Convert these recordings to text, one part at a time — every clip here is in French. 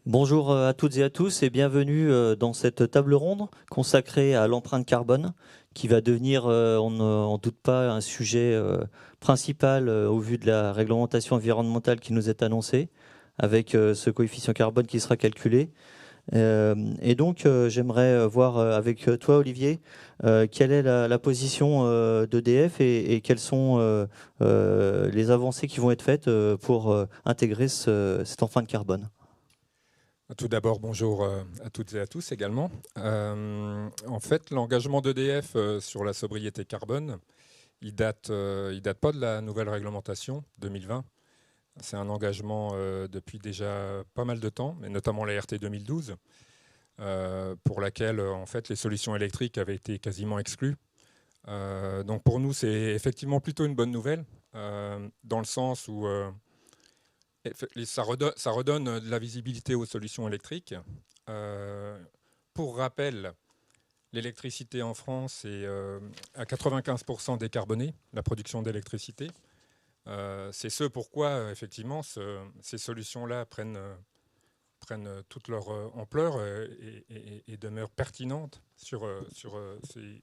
Bonjour à toutes et à tous et bienvenue dans cette table ronde consacrée à l'empreinte carbone qui va devenir, on n'en doute pas, un sujet principal au vu de la réglementation environnementale qui nous est annoncée avec ce coefficient carbone qui sera calculé. Et donc j'aimerais voir avec toi Olivier quelle est la position d'EDF et quelles sont les avancées qui vont être faites pour intégrer cette empreinte carbone. Tout d'abord, bonjour à toutes et à tous également. En fait, l'engagement d'EDF sur la sobriété carbone, il date pas de la nouvelle réglementation 2020. C'est un engagement depuis déjà pas mal de temps, mais notamment la RT 2012, pour laquelle en fait les solutions électriques avaient été quasiment exclues. Donc pour nous, c'est effectivement plutôt une bonne nouvelle, dans le sens où ça redonne de la visibilité aux solutions électriques. Pour rappel, l'électricité en France est à 95% décarbonée, la production d'électricité. C'est ce pourquoi, effectivement, ces solutions-là prennent toute leur ampleur et demeurent pertinentes sur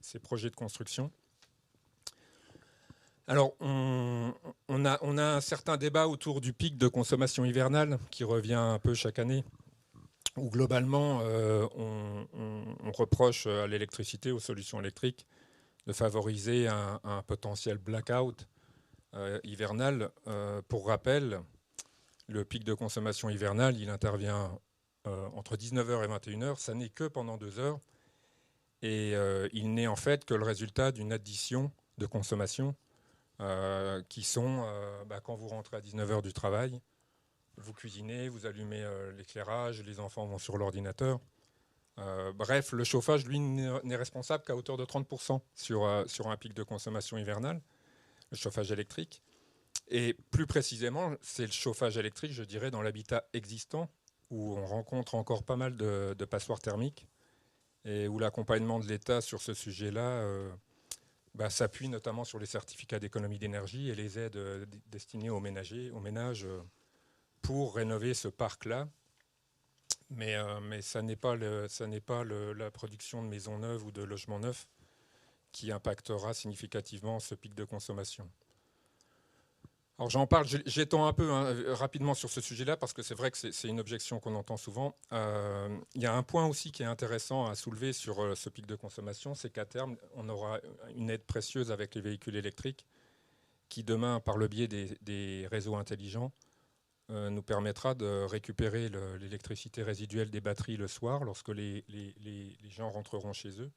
ces projets de construction. Alors, on a un certain débat autour du pic de consommation hivernale qui revient un peu chaque année, où globalement, on reproche à l'électricité, aux solutions électriques, de favoriser un potentiel blackout hivernal. Pour rappel, le pic de consommation hivernale, il intervient entre 19h et 21h. Ça n'est que pendant 2 heures. Et il n'est en fait que le résultat d'une addition de consommation qui sont quand vous rentrez à 19h du travail, vous cuisinez, vous allumez l'éclairage, les enfants vont sur l'ordinateur. Bref, le chauffage, lui, n'est responsable qu'à hauteur de 30% sur un pic de consommation hivernale, le chauffage électrique. Et plus précisément, c'est le chauffage électrique, je dirais, dans l'habitat existant, où on rencontre encore pas mal de passoires thermiques, et où l'accompagnement de l'État sur ce sujet-là s'appuie notamment sur les certificats d'économie d'énergie et les aides destinées aux ménages pour rénover ce parc-là. Mais ça n'est pas la production de maisons neuves ou de logements neufs qui impactera significativement ce pic de consommation. Alors j'en parle, j'étends un peu rapidement sur ce sujet-là parce que c'est vrai que c'est une objection qu'on entend souvent. Il y a un point aussi qui est intéressant à soulever sur ce pic de consommation, c'est qu'à terme, on aura une aide précieuse avec les véhicules électriques qui demain, par le biais des réseaux intelligents, nous permettra de récupérer l'électricité résiduelle des batteries le soir lorsque les gens rentreront chez eux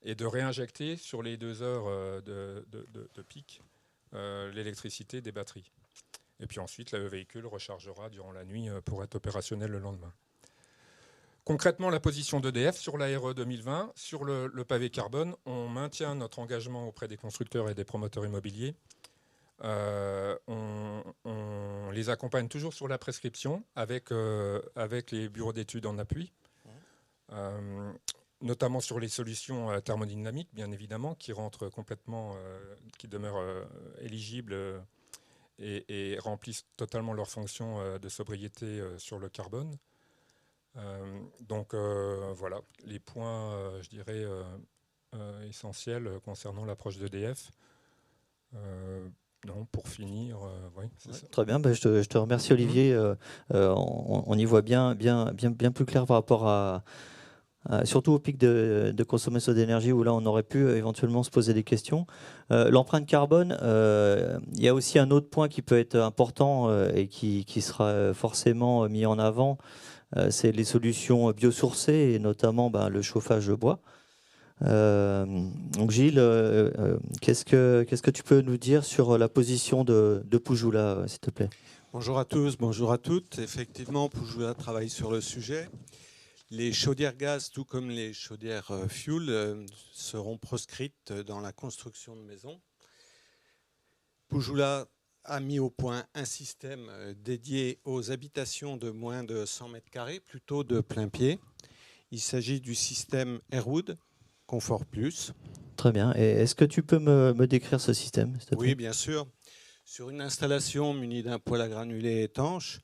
et de réinjecter sur les 2 heures de pic l'électricité des batteries. Et puis ensuite, le véhicule rechargera durant la nuit pour être opérationnel le lendemain. Concrètement, la position d'EDF sur la RE 2020, sur le pavé carbone, on maintient notre engagement auprès des constructeurs et des promoteurs immobiliers. On les accompagne toujours sur la prescription avec les bureaux d'études en appui. Notamment sur les solutions thermodynamiques, bien évidemment, qui rentrent complètement, qui demeurent éligibles et remplissent totalement leur fonction de sobriété sur le carbone. Donc voilà, les points, je dirais, essentiels concernant l'approche d'EDF. Non, pour finir, oui, c'est ça. Très bien, je te remercie Olivier. On y voit bien plus clair par rapport surtout au pic de consommation d'énergie où là on aurait pu éventuellement se poser des questions. L'empreinte carbone, il y a aussi un autre point qui peut être important et qui sera forcément mis en avant, c'est les solutions biosourcées et notamment le chauffage bois. Donc Gilles, qu'est-ce que tu peux nous dire sur la position de Pujula, s'il te plaît? Bonjour à tous, bonjour à toutes. Effectivement, Pujula travaille sur le sujet. Les chaudières gaz, tout comme les chaudières fuel, seront proscrites dans la construction de maisons. Pujula a mis au point un système dédié aux habitations de moins de 100 mètres carrés, plutôt de plein pied. Il s'agit du système Airwood, Confort Plus. Très bien. Et est-ce que tu peux me décrire ce système, s'il te plaît? Oui, bien sûr. Sur une installation munie d'un poêle à granulés étanche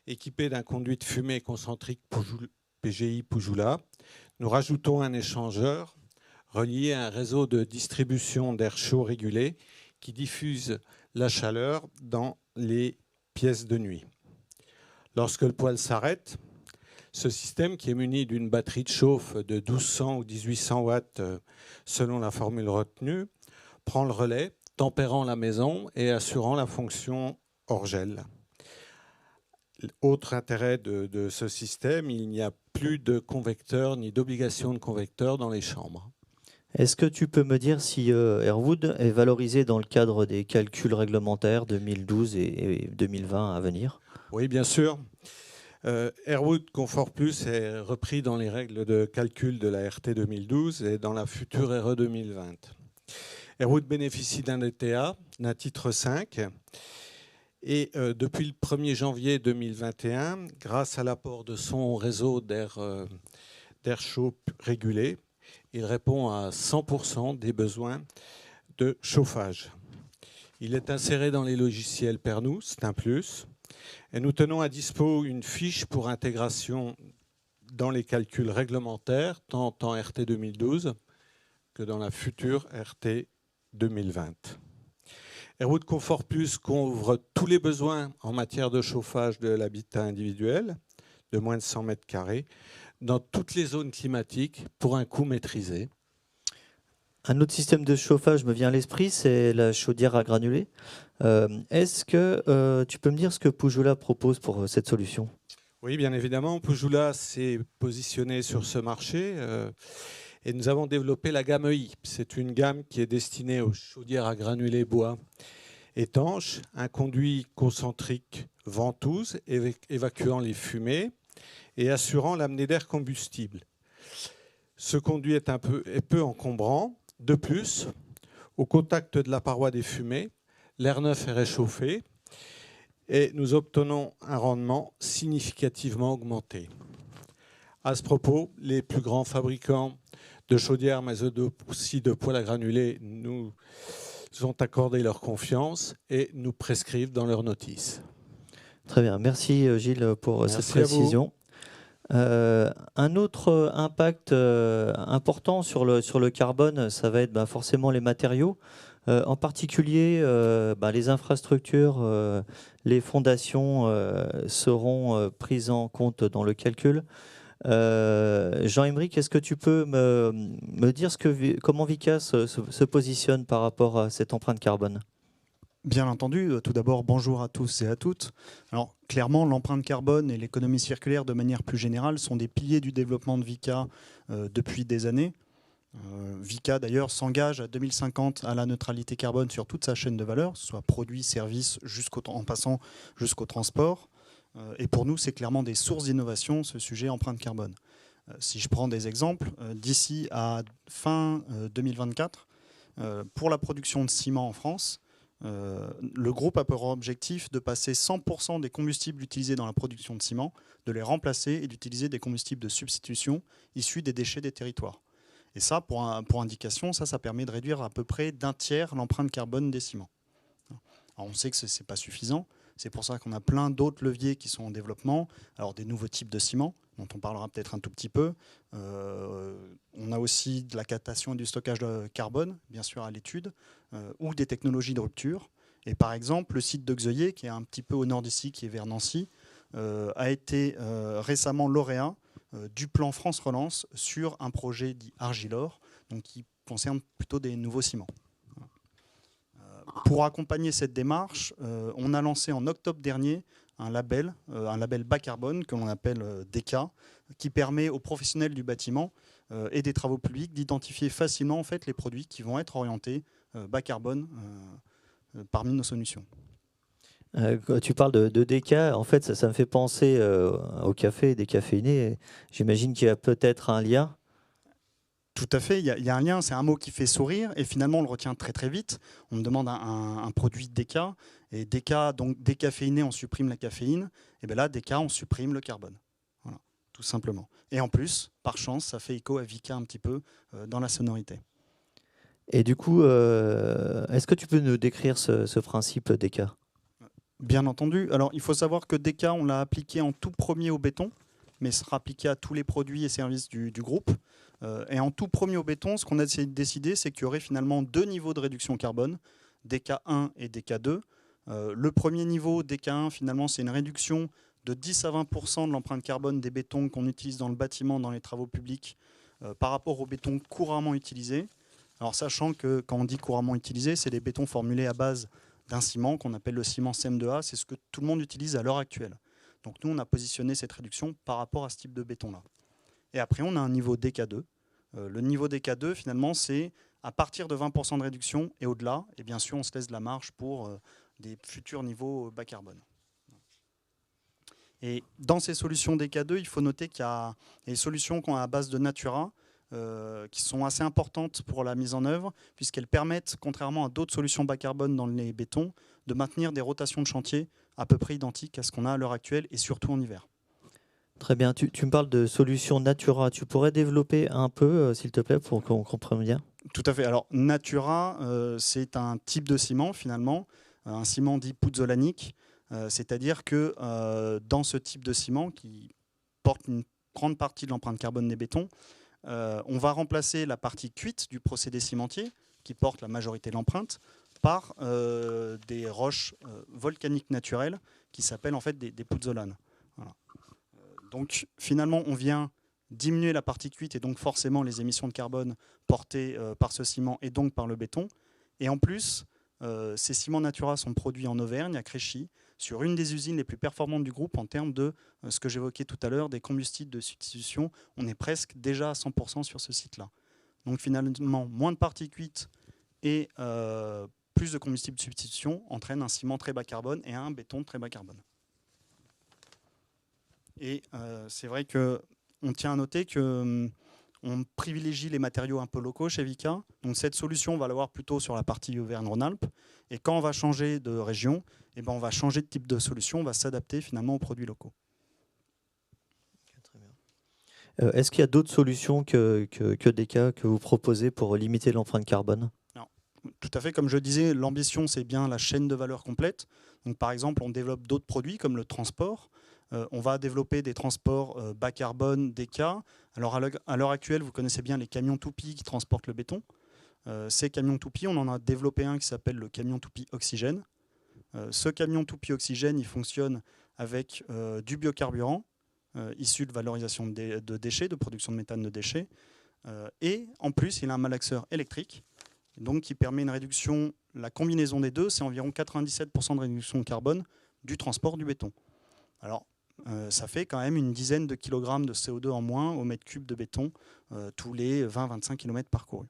équipé d'un conduit de fumée concentrique PGI Pujula. Nous rajoutons un échangeur relié à un réseau de distribution d'air chaud régulé qui diffuse la chaleur dans les pièces de nuit. Lorsque le poêle s'arrête, ce système, qui est muni d'une batterie de chauffe de 1200 ou 1800 watts selon la formule retenue, prend le relais, tempérant la maison et assurant la fonction hors-gel. Autre intérêt de ce système, il n'y a plus de convecteur ni d'obligation de convecteur dans les chambres. Est-ce que tu peux me dire si Airwood est valorisé dans le cadre des calculs réglementaires 2012 et 2020 à venir? Oui, bien sûr. Airwood Comfort Plus est repris dans les règles de calcul de la RT 2012 et dans la future RE 2020. Airwood bénéficie d'un ETA, d'un titre 5. Et depuis le 1er janvier 2021, grâce à l'apport de son réseau d'air chaud régulé, il répond à 100% des besoins de chauffage. Il est inséré dans les logiciels Pernod, c'est un plus. Et nous tenons à dispo une fiche pour intégration dans les calculs réglementaires, tant en RT 2012 que dans la future RT 2020. Airwood Comfort Plus couvre tous les besoins en matière de chauffage de l'habitat individuel, de moins de 100 mètres carrés, dans toutes les zones climatiques pour un coût maîtrisé. Un autre système de chauffage me vient à l'esprit, c'est la chaudière à granulés. Est-ce que tu peux me dire ce que Pujula propose pour cette solution? Oui, bien évidemment. Pujula s'est positionné sur ce marché et nous avons développé la gamme EI. C'est une gamme qui est destinée aux chaudières à granulés bois étanches, un conduit concentrique ventouse évacuant les fumées et assurant l'amener d'air combustible. Ce conduit est peu encombrant. De plus, au contact de la paroi des fumées, l'air neuf est réchauffé et nous obtenons un rendement significativement augmenté. À ce propos, les plus grands fabricants de chaudières, mais aussi de poêles à granulés, nous ont accordé leur confiance et nous prescrivent dans leurs notices. Très bien, merci Gilles pour cette précision. Un autre impact important sur le carbone, ça va être forcément les matériaux, en particulier les infrastructures, les fondations seront prises en compte dans le calcul. Jean-Aymeric, est-ce que tu peux me dire comment Vicat se positionne par rapport à cette empreinte carbone? Bien entendu, tout d'abord, bonjour à tous et à toutes. Alors, clairement, l'empreinte carbone et l'économie circulaire, de manière plus générale, sont des piliers du développement de Vicat depuis des années. Vicat, d'ailleurs, s'engage à 2050 à la neutralité carbone sur toute sa chaîne de valeur, que ce soit produits, services, en passant jusqu'au transport. Et pour nous, c'est clairement des sources d'innovation, ce sujet empreinte carbone. Si je prends des exemples, d'ici à fin 2024, pour la production de ciment en France, le groupe a pour objectif de passer 100% des combustibles utilisés dans la production de ciment, de les remplacer et d'utiliser des combustibles de substitution issus des déchets des territoires. Et ça, pour indication, ça permet de réduire à peu près d'un tiers l'empreinte carbone des ciments. Alors on sait que ce n'est pas suffisant. C'est pour ça qu'on a plein d'autres leviers qui sont en développement. Alors des nouveaux types de ciment, dont on parlera peut-être un tout petit peu. On a aussi de la captation et du stockage de carbone, bien sûr à l'étude, ou des technologies de rupture. Et par exemple, le site de Xeuillé, qui est un petit peu au nord d'ici, qui est vers Nancy, a été récemment lauréat du plan France Relance sur un projet dit Argilor, donc qui concerne plutôt des nouveaux ciments. Pour accompagner cette démarche, on a lancé en octobre dernier un label bas carbone que l'on appelle DECA, qui permet aux professionnels du bâtiment et des travaux publics d'identifier facilement en fait, les produits qui vont être orientés bas carbone parmi nos solutions. Tu parles de DECA, en fait ça me fait penser au café, décaféiné. J'imagine qu'il y a peut-être un lien. Tout à fait, il y a un lien, c'est un mot qui fait sourire et finalement on le retient très très vite. On me demande un produit DECA et DECA, donc décaféiné, on supprime la caféine, et bien là DECA, on supprime le carbone. Voilà, tout simplement. Et en plus, par chance, ça fait écho à Vicat un petit peu dans la sonorité. Et du coup, est-ce que tu peux nous décrire ce principe DECA ? Bien entendu. Alors, il faut savoir que DK, on l'a appliqué en tout premier au béton, mais sera appliqué à tous les produits et services du groupe. Et en tout premier au béton, ce qu'on a décidé, c'est qu'il y aurait finalement 2 niveaux de réduction carbone, DK1 et DK2. Le premier niveau, DK1, finalement, c'est une réduction de 10 à 20% de l'empreinte carbone des bétons qu'on utilise dans le bâtiment, dans les travaux publics, par rapport aux bétons couramment utilisés. Alors, sachant que quand on dit couramment utilisé, c'est des bétons formulés à base d'un ciment qu'on appelle le ciment CM2A. C'est ce que tout le monde utilise à l'heure actuelle. Donc nous, on a positionné cette réduction par rapport à ce type de béton-là. Et après, on a un niveau DK2. Le niveau DK2, finalement, c'est à partir de 20% de réduction et au-delà. Et bien sûr, on se laisse de la marge pour des futurs niveaux bas carbone. Et dans ces solutions DK2, il faut noter qu'il y a des solutions qu'on a à base de Natura, qui sont assez importantes pour la mise en œuvre, puisqu'elles permettent, contrairement à d'autres solutions bas carbone dans les bétons, de maintenir des rotations de chantier à peu près identiques à ce qu'on a à l'heure actuelle, et surtout en hiver. Très bien, tu me parles de solutions Natura. Tu pourrais développer un peu, s'il te plaît, pour qu'on comprenne bien? Tout à fait. Alors, Natura, c'est un type de ciment, finalement, un ciment dit puzzolanique, c'est-à-dire que dans ce type de ciment, qui porte une grande partie de l'empreinte carbone des bétons, on va remplacer la partie cuite du procédé cimentier, qui porte la majorité de l'empreinte, par des roches volcaniques naturelles qui s'appellent en fait des puzzolanes. Voilà. Donc finalement, on vient diminuer la partie cuite et donc forcément les émissions de carbone portées par ce ciment et donc par le béton. Et en plus, ces ciments Natura sont produits en Auvergne, à Créchy, sur une des usines les plus performantes du groupe en termes de ce que j'évoquais tout à l'heure, des combustibles de substitution. On est presque déjà à 100% sur ce site-là. Donc finalement, moins de parties cuites et plus de combustible de substitution entraîne un ciment très bas carbone et un béton très bas carbone. Et c'est vrai qu'on tient à noter qu'on privilégie les matériaux un peu locaux chez Vicat. Donc cette solution, on va l'avoir plutôt sur la partie Auvergne-Rhône-Alpes. Et quand on va changer de région, eh ben on va changer de type de solution, on va s'adapter finalement aux produits locaux. Est-ce qu'il y a d'autres solutions que DK que vous proposez pour limiter l'empreinte carbone? Alors, tout à fait, comme je disais, l'ambition, c'est bien la chaîne de valeur complète. Donc, par exemple, on développe d'autres produits comme le transport. On va développer des transports bas carbone, DK. Alors, à l'heure actuelle, vous connaissez bien les camions toupies qui transportent le béton. Ces camions toupies, on en a développé un qui s'appelle le camion toupie oxygène. Ce camion toupie oxygène, il fonctionne avec du biocarburant issu de valorisation de déchets, de production de méthane de déchets. Et en plus, il a un malaxeur électrique, donc qui permet une réduction, la combinaison des deux, c'est environ 97% de réduction de carbone du transport du béton. Alors, ça fait quand même une dizaine de kilogrammes de CO2 en moins au mètre cube de béton tous les 20-25 km parcourus.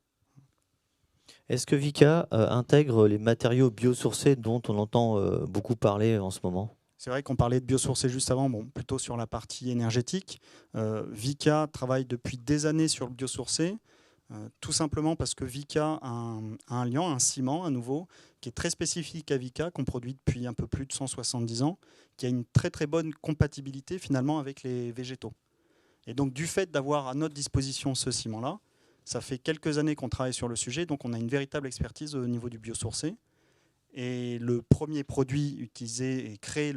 Est-ce que Vicat intègre les matériaux biosourcés dont on entend beaucoup parler en ce moment? C'est vrai qu'on parlait de biosourcés juste avant, bon, plutôt sur la partie énergétique. Vicat travaille depuis des années sur le biosourcé, tout simplement parce que Vicat a un liant, un ciment à nouveau, qui est très spécifique à Vicat, qu'on produit depuis un peu plus de 170 ans, qui a une très très bonne compatibilité finalement avec les végétaux. Et donc du fait d'avoir à notre disposition ce ciment-là, ça fait quelques années qu'on travaille sur le sujet, donc on a une véritable expertise au niveau du biosourcé. Et le premier produit utilisé et créé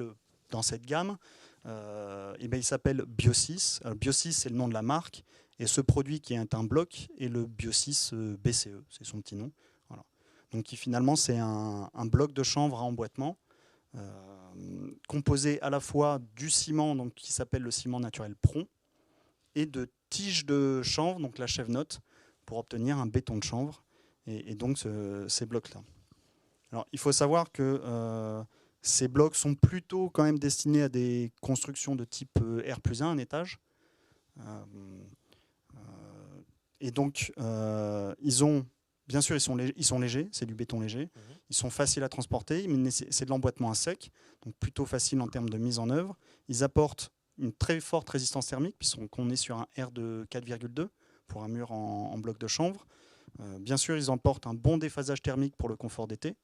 dans cette gamme, il s'appelle Bio6. Bio6, c'est le nom de la marque. Et ce produit qui est un bloc est le Bio6 BCE, c'est son petit nom. Voilà. Donc finalement, c'est un bloc de chanvre à emboîtement, composé à la fois du ciment donc, qui s'appelle le ciment naturel Pron, et de tiges de chanvre, donc la chèvre-note, pour obtenir un béton de chanvre, et donc ces blocs-là. Alors, il faut savoir que ces blocs sont plutôt quand même destinés à des constructions de type R+1, un étage. Et donc, bien sûr, ils sont légers, c'est du béton léger. Ils sont faciles à transporter, mais c'est de l'emboîtement à sec, donc plutôt facile en termes de mise en œuvre. Ils apportent une très forte résistance thermique, puisqu'on est sur un R de 4,2 pour un mur en bloc de chanvre. Bien sûr, ils apportent un bon déphasage thermique pour le confort d'été,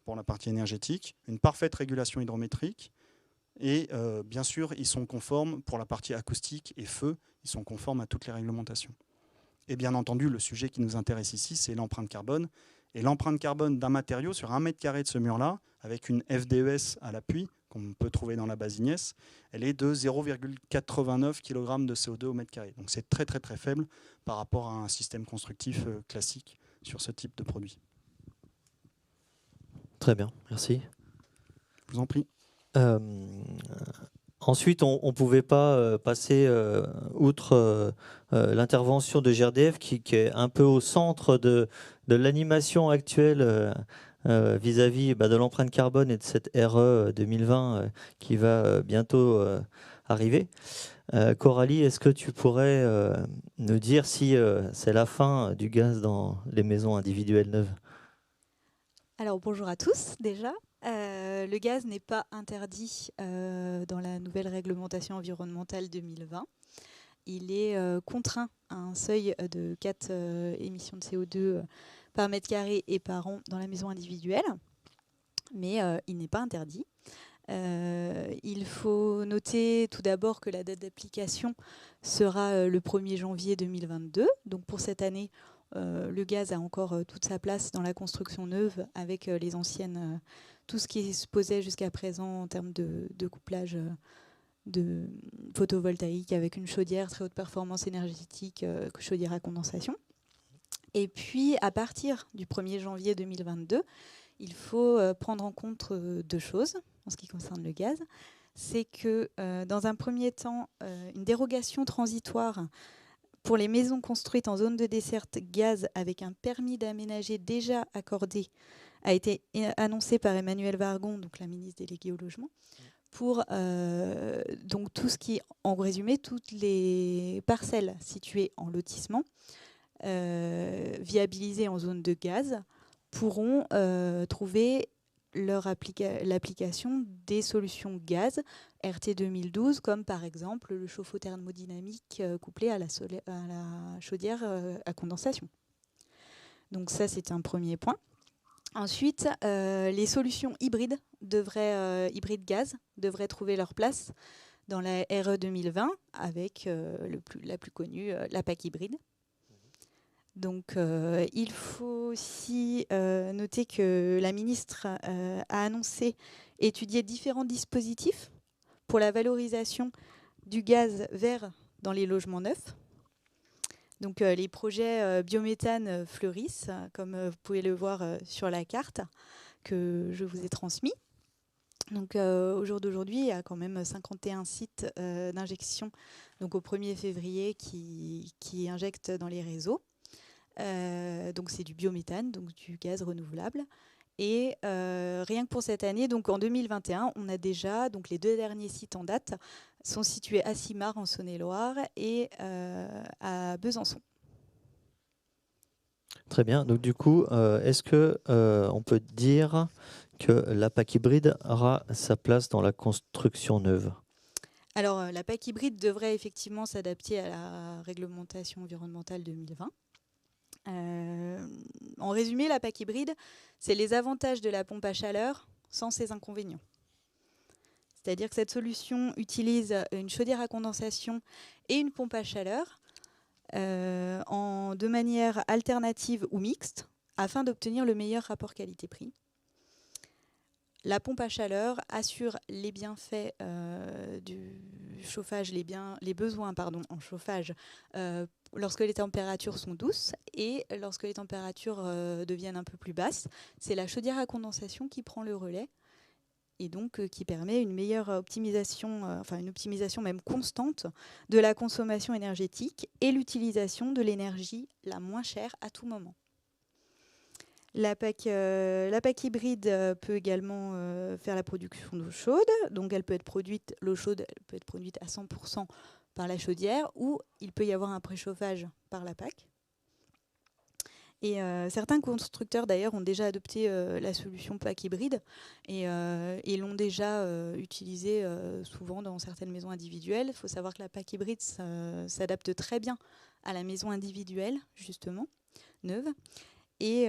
pour la partie énergétique, une parfaite régulation hydrométrique, et bien sûr, ils sont conformes pour la partie acoustique et feu, ils sont conformes à toutes les réglementations. Et bien entendu, le sujet qui nous intéresse ici, c'est l'empreinte carbone. Et l'empreinte carbone d'un matériau sur 1 mètre carré de ce mur-là, avec une FDES à l'appui, qu'on peut trouver dans la base Ignès, elle est de 0,89 kg de CO2 au mètre carré. Donc c'est très très très faible par rapport à un système constructif classique sur ce type de produit. Très bien, merci. Je vous en prie. Ensuite, on ne pouvait pas passer outre l'intervention de GRDF qui est un peu au centre de l'animation actuelle vis-à-vis de l'empreinte carbone et de cette RE 2020 qui va bientôt arriver. Coralie, est-ce que tu pourrais nous dire si c'est la fin du gaz dans les maisons individuelles neuves? Alors bonjour à tous déjà. Le gaz n'est pas interdit dans la nouvelle réglementation environnementale 2020. Il est contraint à un seuil de 4 émissions de CO2 par mètre carré et par an dans la maison individuelle, mais il n'est pas interdit. Il faut noter tout d'abord que la date d'application sera le 1er janvier 2022. Donc pour cette année, le gaz a encore toute sa place dans la construction neuve avec les anciennes, tout ce qui se posait jusqu'à présent en termes de couplage de photovoltaïque avec une chaudière très haute performance énergétique, chaudière à condensation. Et puis à partir du 1er janvier 2022, il faut prendre en compte deux choses en ce qui concerne le gaz. C'est que dans un premier temps, une dérogation transitoire pour les maisons construites en zone de desserte gaz avec un permis d'aménager déjà accordé a été annoncée par Emmanuelle Wargon, donc la ministre déléguée au logement, pour donc tout ce qui, en résumé, toutes les parcelles situées en lotissement viabilisées en zone de gaz pourront trouver l'application des solutions gaz RT 2012, comme par exemple le chauffe-eau thermodynamique couplé à la chaudière à condensation. Donc ça, c'est un premier point. Ensuite, les solutions hybrides hybrides gaz devraient trouver leur place dans la RE 2020 avec la plus connue, la PAC hybride. Donc, il faut aussi noter que la ministre a annoncé étudier différents dispositifs pour la valorisation du gaz vert dans les logements neufs. Donc, les projets biométhane fleurissent, comme vous pouvez le voir sur la carte que je vous ai transmise. Donc, au jour d'aujourd'hui, il y a quand même 51 sites d'injection donc au 1er février qui injectent dans les réseaux. Donc c'est du biométhane, donc du gaz renouvelable. Et rien que pour cette année, donc en 2021, on a déjà, donc les 2 derniers sites en date sont situés à Simard en Saône-et-Loire et à Besançon. Très bien. Donc du coup, est-ce que on peut dire que la PAC hybride aura sa place dans la construction neuve? Alors la PAC hybride devrait effectivement s'adapter à la réglementation environnementale 2020. En résumé, la PAC hybride, c'est les avantages de la pompe à chaleur sans ses inconvénients. C'est-à-dire que cette solution utilise une chaudière à condensation et une pompe à chaleur de manière alternative ou mixte afin d'obtenir le meilleur rapport qualité-prix. La pompe à chaleur assure les bienfaits du chauffage, les besoins en chauffage lorsque les températures sont douces et lorsque les températures deviennent un peu plus basses. C'est la chaudière à condensation qui prend le relais et donc qui permet une meilleure optimisation, une optimisation même constante de la consommation énergétique et l'utilisation de l'énergie la moins chère à tout moment. La PAC hybride peut également faire la production d'eau chaude. Donc l'eau chaude peut être produite à 100% par la chaudière ou il peut y avoir un préchauffage par la PAC. Et certains constructeurs d'ailleurs ont déjà adopté la solution PAC hybride et l'ont déjà utilisée souvent dans certaines maisons individuelles. Il faut savoir que la PAC hybride s'adapte très bien à la maison individuelle, justement, neuve. Et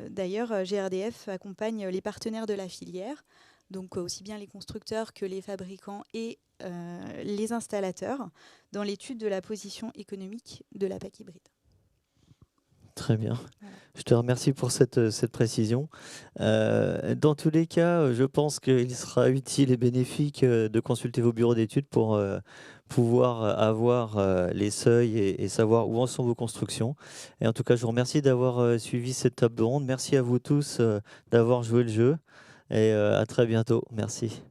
d'ailleurs, GRDF accompagne les partenaires de la filière, donc aussi bien les constructeurs que les fabricants et les installateurs, dans l'étude de la position économique de la PAC hybride. Très bien. Je te remercie pour cette précision. Dans tous les cas, je pense qu'il sera utile et bénéfique de consulter vos bureaux d'études pour pouvoir avoir les seuils et savoir où en sont vos constructions. Et en tout cas, je vous remercie d'avoir suivi cette table ronde. Merci à vous tous d'avoir joué le jeu et à très bientôt. Merci.